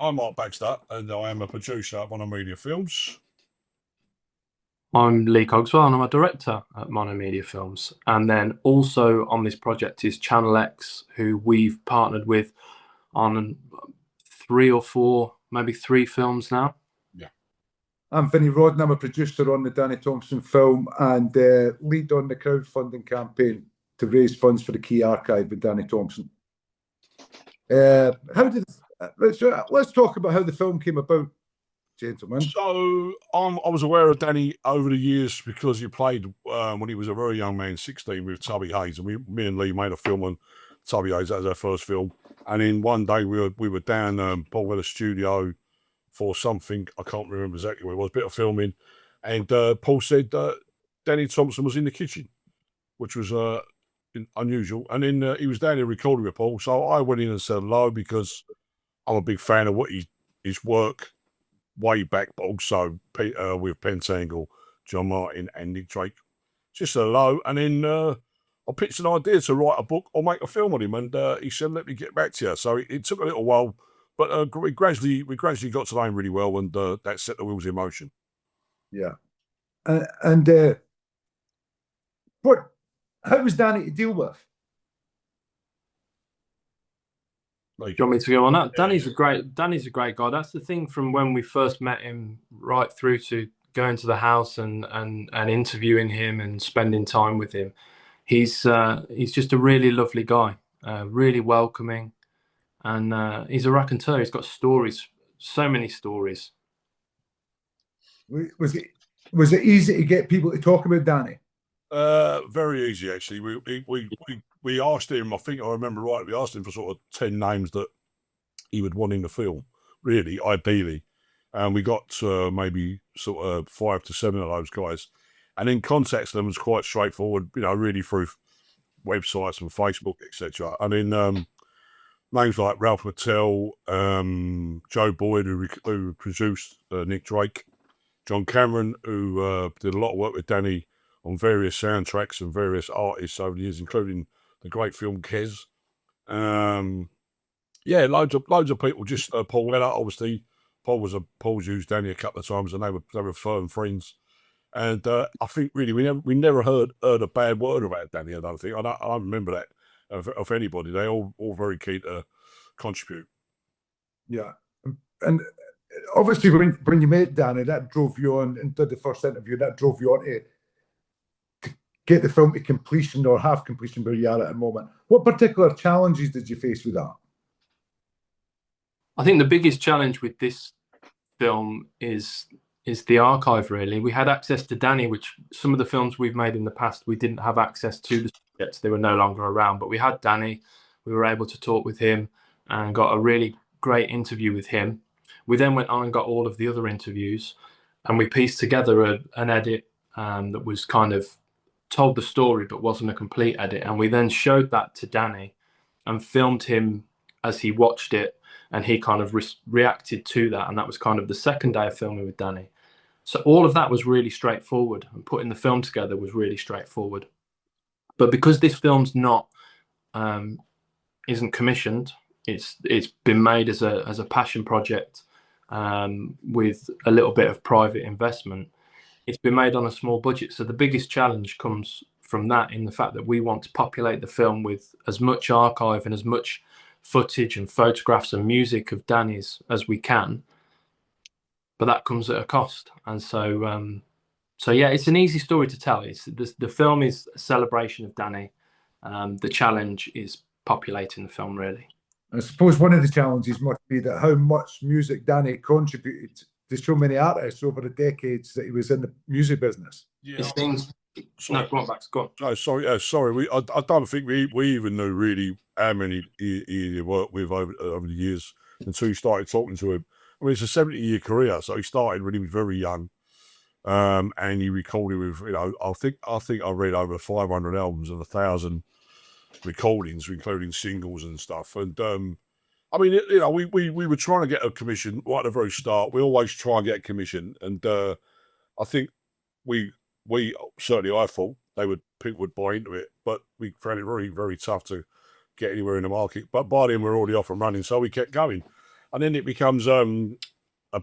I'm Mark Baxter, and I am a producer at Monomedia Films. I'm Lee Cogswell, and I'm a director at Monomedia Films. And then also on this project is Channel X, who we've partnered with on three or four, maybe three films now. Yeah. I'm Vinny Rawding. I'm a producer on the Danny Thompson film and lead on the crowdfunding campaign to raise funds for the Key Archive with Danny Thompson. Let's talk about how the film came about, gentlemen. So I was aware of Danny over the years because he played when he was a very young man, 16, with Tubby Hayes, and me and Lee made a film on Tubby Hayes. That was our first film. And then one day we were down Paul Weller's studio for something, I can't remember exactly what it was, a bit of filming, and Paul said Danny Thompson was in the kitchen, which was unusual. And then he was down there recording with Paul, so I went in and said hello because I'm a big fan of his work way back, but also with Pentangle, John Martin, and Nick Drake. Just hello, and then I pitched an idea to write a book or make a film on him, and he said, "Let me get back to you." So it took a little while, but we gradually got to know him really well, and that set the wheels in motion. Yeah, how was Danny to deal with? Do you want me to go on that? Danny's a great guy. That's the thing from when we first met him right through to going to the house and interviewing him and spending time with him. He's just a really lovely guy, really welcoming, and he's a raconteur. He's got stories, so many stories. Was it easy to get people to talk about Danny? Very easy, actually. We asked him, I think I remember right, we asked him for sort of 10 names that he would want in the film, really, ideally. And we got maybe sort of 5 to 7 of those guys. And then contacting them was quite straightforward, really through websites and Facebook, etc. And then names like Ralph Mattel, Joe Boyd, who produced Nick Drake, John Cameron, who did a lot of work with Danny on various soundtracks and various artists over the years, including the great film Kes. Loads of people. Just Paul Weller, obviously. Paul's used Danny a couple of times, and they were firm friends. And I think really we never heard a bad word about Danny. I don't think. I don't remember that of anybody. They all very keen to contribute. Yeah, and obviously when you met Danny, that drove you on and did the first interview. That drove you on to get the film to completion or half completion where you are at the moment. What particular challenges did you face with that? I think the biggest challenge with this film is the archive, really. We had access to Danny, which some of the films we've made in the past, we didn't have access to the subjects. They were no longer around, but we had Danny. We were able to talk with him and got a really great interview with him. We then went on and got all of the other interviews, and we pieced together an edit that was kind of told the story but wasn't a complete edit, and we then showed that to Danny and filmed him as he watched it, and he kind of reacted to that, and that was kind of the second day of filming with Danny. So all of that was really straightforward, and putting the film together was really straightforward. But because this film's not isn't commissioned, it's been made as a passion project with a little bit of private investment. It's been made on a small budget, so the biggest challenge comes from that, in the fact that we want to populate the film with as much archive and as much footage and photographs and music of Danny's as we can, but that comes at a cost. And so yeah, it's an easy story to tell. The film is a celebration of Danny. The challenge is populating the film, really. I suppose one of the challenges must be that how much music Danny contributed to so many artists over the decades that he was in the music business. Yeah. No, go on, Max. Go on. Oh, sorry. I don't think we even knew really how many he worked with over the years until he started talking to him. I mean, it's a 70-year career, so he started when he was very young, and he recorded with I think I read over 500 albums and 1,000 recordings, including singles and stuff. And I mean, we were trying to get a commission right at the very start. We always try and get a commission, and I think we certainly, I thought people would buy into it, but we found it very, very tough to get anywhere in the market. But by then we're already off and running, so we kept going. and then it becomes a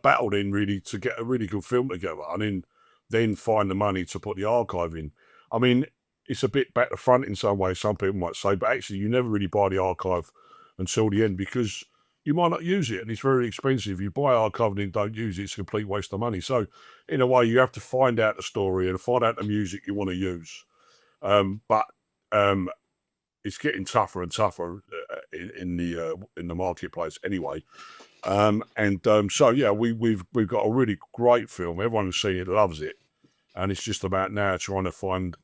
battle then really to get a really good film together, and then find the money to put the archive in. I mean, it's a bit back to front in some ways, some people might say, but actually you never really buy the archive until the end because you might not use it and it's very expensive. You buy archive and then don't use it, it's a complete waste of money. So in a way you have to find out the story and find out the music you want to use. But it's getting tougher and tougher in the marketplace anyway. So yeah, we've got a really great film. Everyone who's seen it loves it, and it's just about now trying to find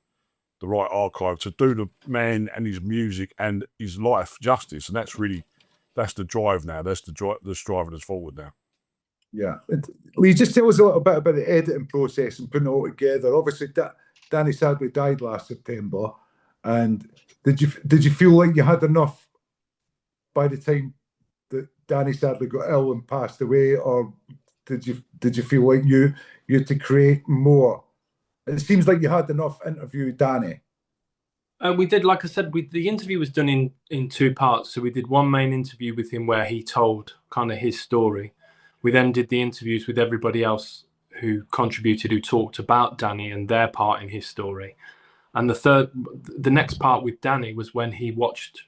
the right archive to do the man and his music and his life justice, and that's the drive now. That's driving us forward now. Yeah, Lee, just tell us a little bit about the editing process and putting it all together. Obviously, Danny sadly died last September, and did you feel like you had enough by the time that Danny sadly got ill and passed away, or did you feel like you had to create more? It seems like you had enough interview Danny. We did, like I said, the interview was done in two parts. So we did one main interview with him where he told kind of his story. We then did the interviews with everybody else who contributed, who talked about Danny and their part in his story. And the next part with Danny was when he watched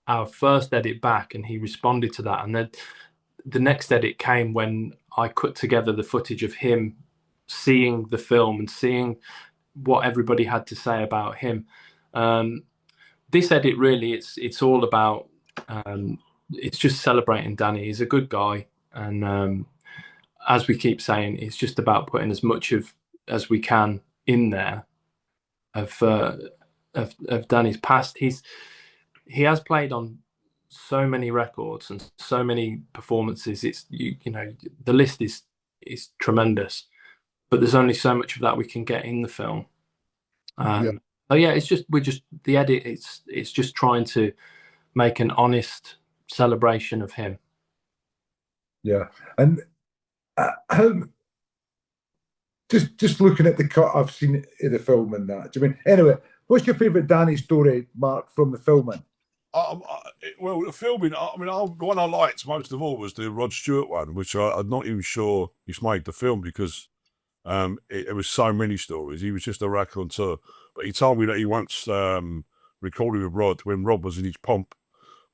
our first edit back and he responded to that. And then the next edit came when I cut together the footage of him seeing the film and seeing what everybody had to say about him. This edit really, it's all about, it's just celebrating Danny. He's a good guy. And as we keep saying, it's just about putting as much as we can in there of Danny's past. He has played on so many records and so many performances. It's you know the list is tremendous, but there's only so much of that we can get in the film. So yeah, we're just the edit. It's just trying to make an honest celebration of him. Yeah, and just looking at the cut I've seen of the film and that. Do you mean anyway? What's your favourite Danny story, Mark, from the filming? Well, the filming. I mean, the one I liked most of all was the Rod Stewart one, which I'm not even sure he's made the film because it was so many stories. He was just a raconteur, but he told me that he once recorded with Rod when Rod was in his pomp.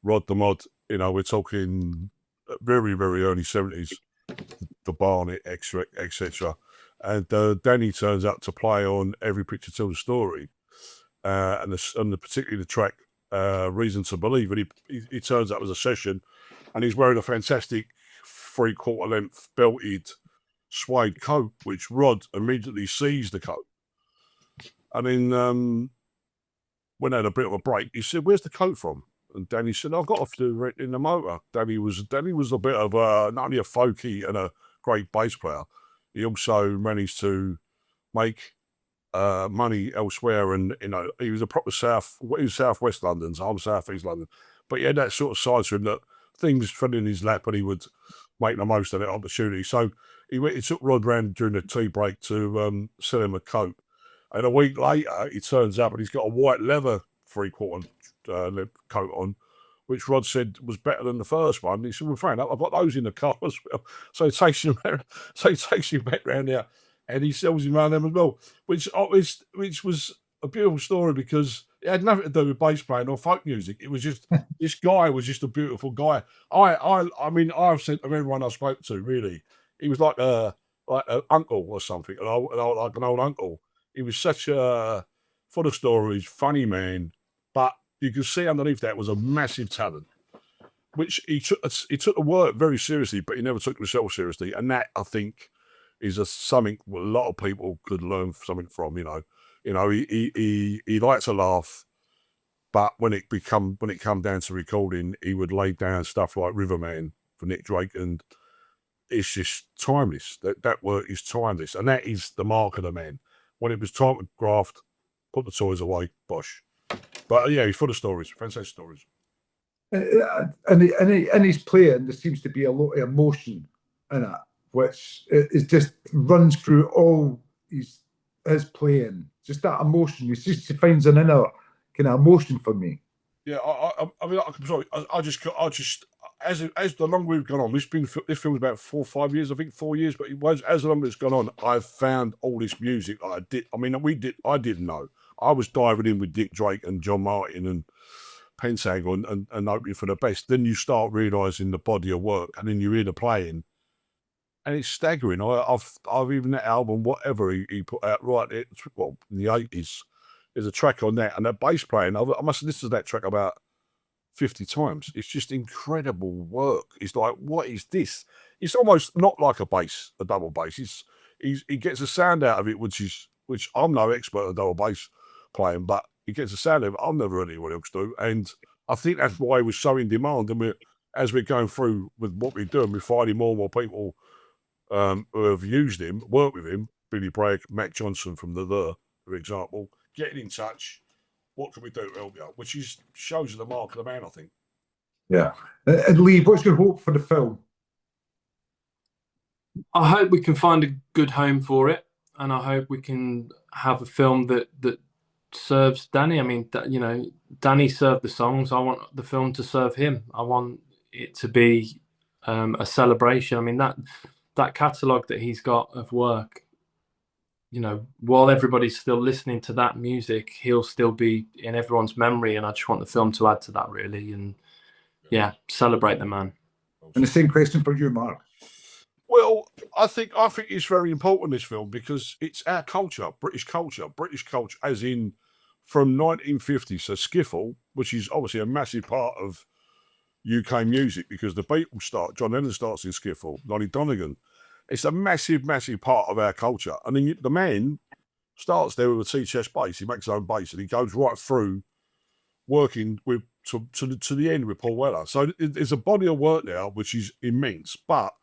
Rod the Mod, we're talking very, very early 70s, the Barnet, etc. And Danny turns out to play on Every Picture Tells a Story, and particularly the track Reason to Believe. And he turns up as a session, and he's wearing a fantastic 3/4 length belted suede coat, which Rod immediately sees the coat. And then when they had a bit of a break, he said, "Where's the coat from?" And Danny said, "I got off to rent in the motor." Danny was a bit of not only a folkie and a great bass player, he also managed to make money elsewhere. And he was a proper southwest London, so I'm southeast London, but he had that sort of side to him that things fell in his lap and he would make the most of that opportunity. So he took Rod round during the tea break to sell him a coat. And a week later, he turns up and he's got a white leather 3/4 coat on, which Rod said was better than the first one. He said, "Well, fair enough, I've got those in the car as well." So he takes him back round there and he sells him around them as well, which was a beautiful story because it had nothing to do with bass playing or folk music. It was just this guy was just a beautiful guy. I mean, I've said of everyone I spoke to, really, he was like an uncle or something, like an old uncle. He was such a full of stories, funny man, but you could see underneath that was a massive talent, which he took the work very seriously, but he never took himself seriously, and that I think is something a lot of people could learn something from. He liked to laugh, but when it come down to recording, he would lay down stuff like Riverman for Nick Drake, and it's just timeless. That work is timeless, and that is the mark of the man. When it was time to graft, put the toys away, bosh. But yeah, he's full of stories, fantastic stories. And he's playing, there seems to be a lot of emotion in it, which is just runs through all his playing. Just that emotion. He finds an inner kind of emotion for me. Yeah, I mean, I'm sorry. as the longer we've gone on, this film's about 4 or 5 years, I think 4 years, but it was as the longer it's gone on, I've found all this music I didn't know. I was diving in with Dick Drake and John Martin and Pensago and hoping for the best. Then you start realising the body of work, and then you hear the playing, and it's staggering. I've even that album, whatever he put out, in the 80s, there's a track on that, and that bass playing, I must have listened to that track about 50 times. It's just incredible work. It's like, what is this? It's almost not like a double bass. He gets a sound out of it, which I'm no expert at double bass playing, but he gets a sound of it I've never heard anyone else do. And I think that's why he was so in demand. And as we're going through with what we're doing, we're finding more and more people who have used him, worked with him, Billy Bragg, Matt Johnson from for example, getting in touch. What can we do to help you? Which shows you the mark of the man, I think. Yeah. And Lee, what's your hope for the film? I hope we can find a good home for it, and I hope we can have a film that serves Danny. I mean, Danny served the songs. I want the film to serve him. I want it to be a celebration. I mean, that catalogue that he's got of work, while everybody's still listening to that music, he'll still be in everyone's memory. And I just want the film to add to that, really. And celebrate the man. And the same question for you, Mark. Well, I think it's very important, this film, because it's our culture, British culture, as in from 1950. So skiffle, which is obviously a massive part of UK music, because the Beatles John Lennon starts in skiffle, Lonnie Donegan. It's a massive, massive part of our culture. And then the man starts there with a T-chest bass. He makes his own bass, and he goes right through working with to the end with Paul Weller. So there's a body of work there which is immense, but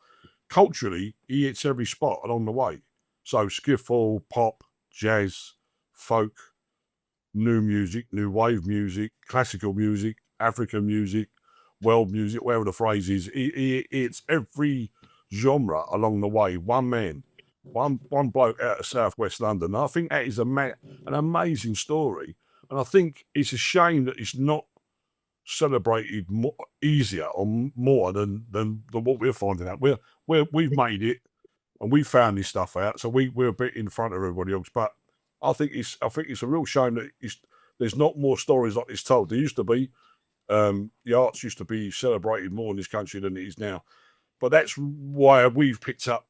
culturally, he hits every spot along the way. So skiffle, pop, jazz, folk, new music, new wave music, classical music, African music, world music, whatever the phrase is. He hits every genre along the way. One man, one bloke out of southwest London. I think that is an amazing story, and I think it's a shame that it's not celebrated easier or more than what we're finding out. We've made it, and we found this stuff out, so we're a bit in front of everybody else. But I think it's a real shame that there's not more stories like this told. There used to be. The arts used to be celebrated more in this country than it is now. But that's why we've picked up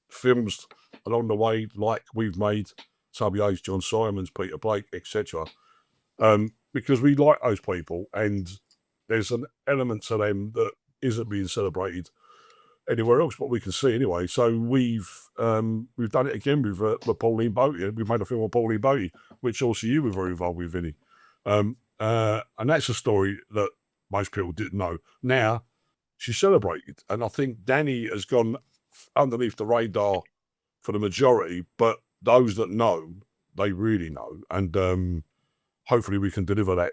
films along the way, like we've made Tubby Hayes, John Simons, Peter Blake, etc. Because we like those people, and there's an element to them that isn't being celebrated anywhere else, but we can see anyway. So we've done it again with Pauline Boaty. We've made a film on Pauline Boaty, which also you were very involved with, Vinny. And that's a story that most people didn't know. Now she's celebrated, and I think Danny has gone underneath the radar for the majority, but those that know, they really know. And hopefully we can deliver that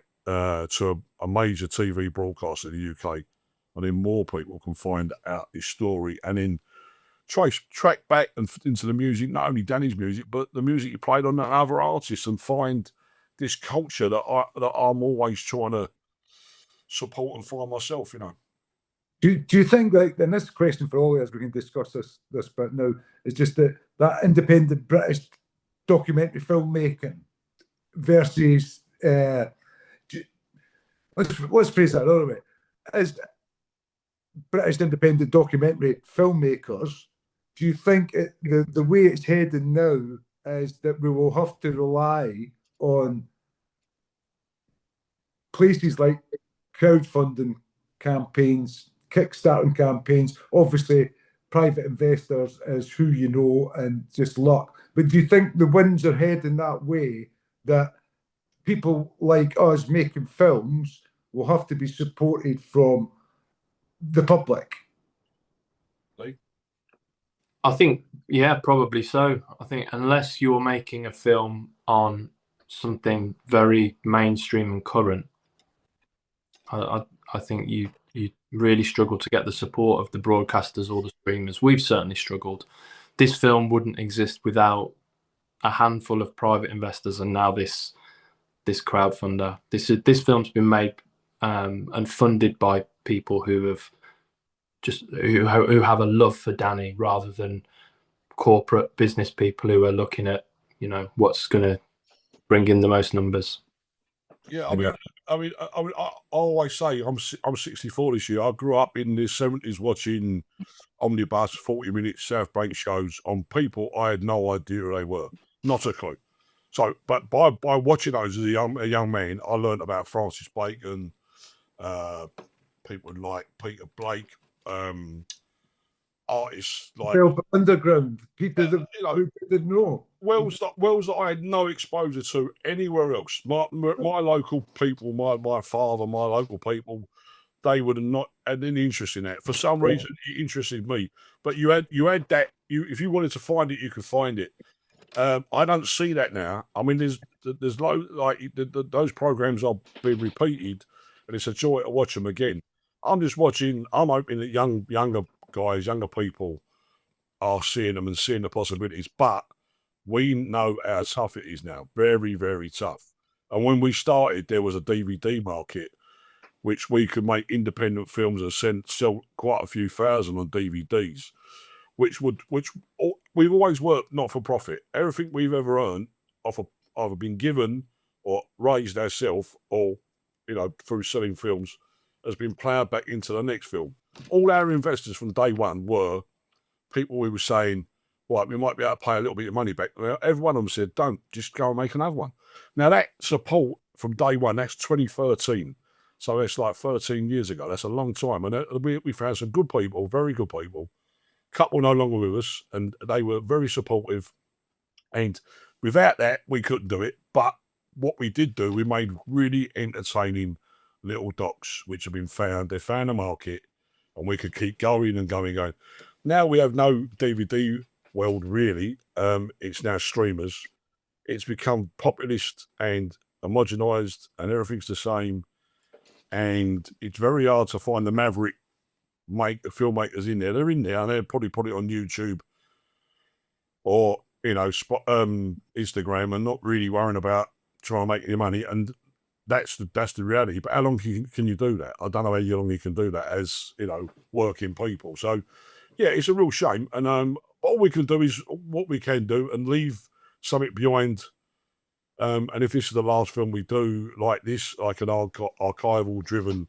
to a major TV broadcast in the UK, and then more people can find out this story and then track back and into the music, not only Danny's music, but the music he played on other artists, and find this culture that I'm always trying to support and find myself, Do you think, and this is a question for all of us, we can discuss this bit now, is just that independent British documentary filmmaking versus let's phrase that another way, as British independent documentary filmmakers, do you think the way it's heading now is that we will have to rely on places like crowdfunding campaigns, Kickstarting campaigns, obviously private investors is who you know and just luck. But do you think the winds are heading that way, that people like us making films will have to be supported from the public? I think, probably so. I think unless you're making a film on something very mainstream and current, I think you really struggle to get the support of the broadcasters or the streamers. We've certainly struggled. This film wouldn't exist without a handful of private investors, and now this crowdfunder. This film's been made and funded by people who have just who have a love for Danny rather than corporate business people who are looking at, you know, what's going to bring in the most numbers. Yeah, I always say I'm 64 this year. I grew up in the 70s watching omnibus 40-minute South Bank shows on people I had no idea who they were, not a clue. So, but by watching those as a young man, I learned about Francis Bacon, people like Peter Blake, artists like Velvet Underground, people that you know, who didn't know. worlds that I had no exposure to anywhere else. My local people, my father, my local people, they would have not had any interest in that. For some reason, it interested me. But you had that. If you wanted to find it, you could find it. I don't see that now. I mean, there's those programs are being repeated, and it's a joy to watch them again. I'm just watching. I'm hoping that younger guys, younger people, are seeing them and seeing the possibilities. But we know how tough it is now. Very, very tough. And when we started, there was a DVD market, which we could make independent films and sell quite a few thousand on DVDs, which we've always worked not for profit. Everything we've ever earned off of either been given or raised ourselves or, you know, through selling films has been ploughed back into the next film. All our investors from day one were people we were saying, right, we might be able to pay a little bit of money back. Well, every one of them said, don't, just go and make another one. Now that support from day one, that's 2013. So it's like 13 years ago. That's a long time. And we found some good people, very good people. Couple no longer with us, and they were very supportive. And without that, we couldn't do it. But what we did do, we made really entertaining little docs, which have been found. They found a market, and we could keep going and going and going. Now we have no DVD world, really. It's now streamers. It's become populist and homogenized, and everything's the same. And it's very hard to find the maverick filmmakers in there. They're in there, and they'll probably put it on YouTube or, you know, Instagram, and not really worrying about trying to make any money. And that's the reality. But how long can you do that? I don't know how long you can do that as, you know, working people. So yeah, it's a real shame. And all we can do is what we can do and leave something behind. And if this is the last film we do like this, like an archival driven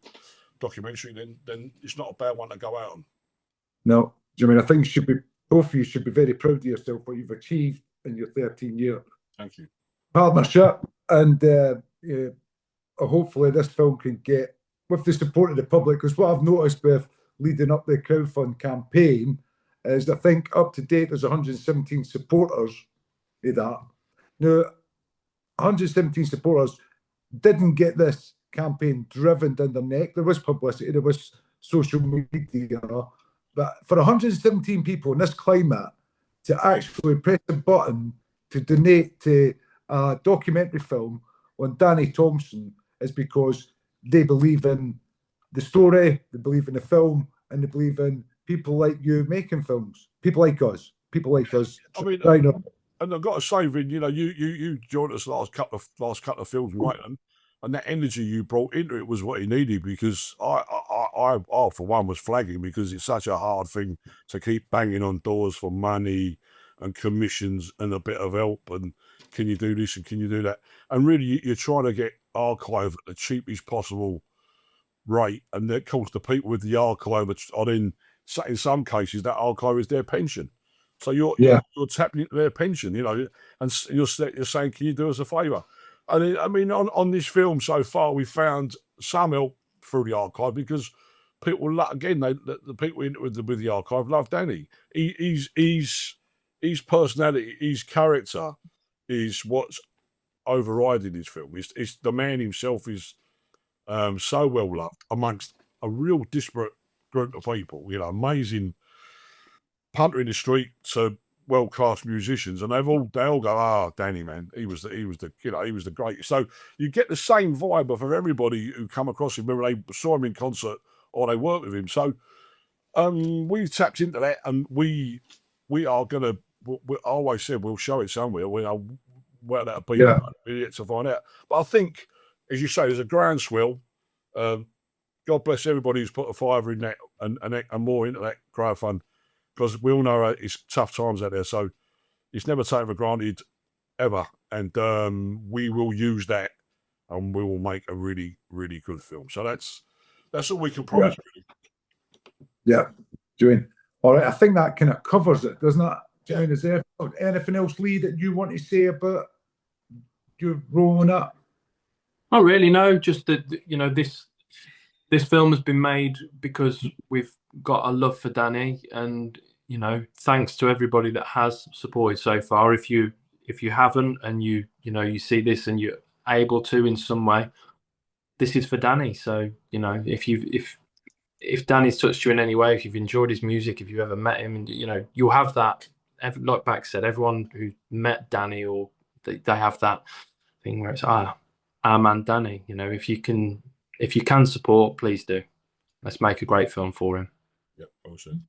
documentary, then it's not a bad one to go out on. No, I mean, I think both of you should be very proud of yourself, what you've achieved in your 13-year Thank you. partnership. And hopefully this film can get, with the support of the public, because what I've noticed with leading up the crowdfund campaign is I think up to date there's 117 supporters of that. Now, 117 supporters didn't get this campaign driven down their neck. There was publicity, there was social media, but for 117 people in this climate to actually press a button to donate to a documentary film on Danny Thompson is because they believe in the story, they believe in the film, and they believe in people like you making films, people like us. I mean, and I've got to say, Vin, you know, you joined us last couple of films, right? And that energy you brought into it was what he needed, because I for one was flagging, because it's such a hard thing to keep banging on doors for money and commissions and a bit of help, and can you do this and can you do that? And really, you're trying to get archive at the cheapest possible rate, and of course the people with the archive are then, in some cases, that archive is their pension. So you're tapping into their pension, you know, and you're saying, can you do us a favour? And I mean, on this film so far, we found some help through the archive, because people, again, the people with the archive love Danny. His personality, his character is what's overriding his film. It's the man himself is so well loved amongst a real disparate group of people. You know, amazing punter in the street to world-class musicians, and they all go, Danny, man, he was the greatest. So you get the same vibe of everybody who come across him, whether they saw him in concert or they worked with him. So we've tapped into that, and we are gonna. We always said we'll show it somewhere. We know where that'll be. We're yet to find out. But I think, as you say, there's a groundswell. God bless everybody who's put a fiver in that and more into that crowdfund, because we all know it's tough times out there. So it's never taken for granted ever, and we will use that, and we will make a really, really good film. So that's all we can promise. Yeah. Yeah, doing all right. I think that kind of covers it, doesn't it? Yeah. Is there anything else, Lee, that you want to say about you rolling up? Not really, no. Just that, you know, this film has been made because we've got a love for Danny, and you know, thanks to everybody that has supported so far. If you haven't, and you see this and you're able to in some way, this is for Danny. So you know, if Danny's touched you in any way, if you've enjoyed his music, if you've ever met him, and you know, you'll have that. Like Bax said, everyone who met Danny, or they have that thing where it's our man Danny. You know, if you can support, please do. Let's make a great film for him. Yeah, awesome.